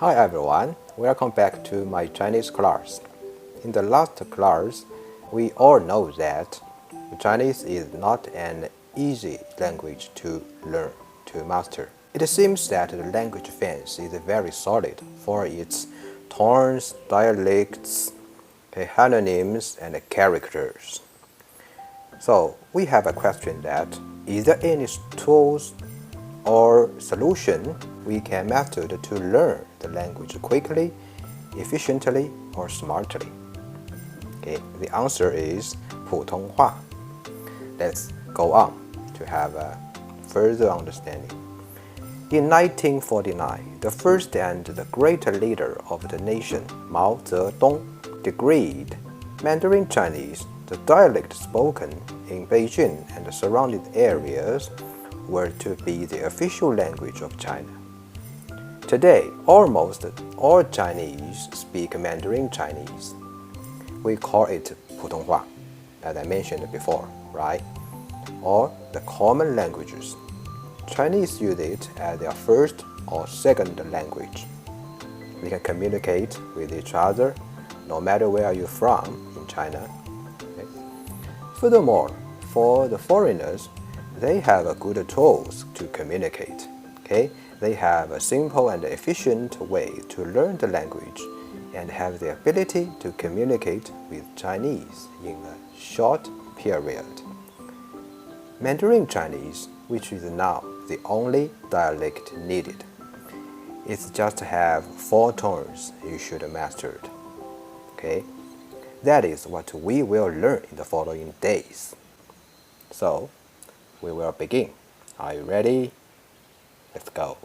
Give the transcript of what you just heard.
Hi everyone, welcome back to my Chinese class. In the last class, we all know that Chinese is not an easy language to learn, to master. It seems that the language fence is very solid for its tones, dialects, synonyms, and characters. So we have a question that, is there any tools or solution we can master to learn the language quickly, efficiently, or smartly? Okay, the answer is 普通话. Let's go on to have a further understanding. In 1949, the first and the great leader of the nation, Mao Zedong, decreed Mandarin Chinese, the dialect spoken in Beijing and the surrounding areas, were to be the official language of China. Today, almost all Chinese speak Mandarin Chinese. We call it 普通话, as I mentioned before, right? Or the common languages. Chinese use it as their first or second language. We can communicate with each other no matter where you're from in China. Okay? Furthermore, for the foreigners, they have good tools to communicate. Okay? They have a simple and efficient way to learn the language and have the ability to communicate with Chinese in a short period. Mandarin Chinese, which is now the only dialect needed, it just have 4 tones you should master. Okay? That is what we will learn in the following days. So, we will begin. Are you ready? Let's go.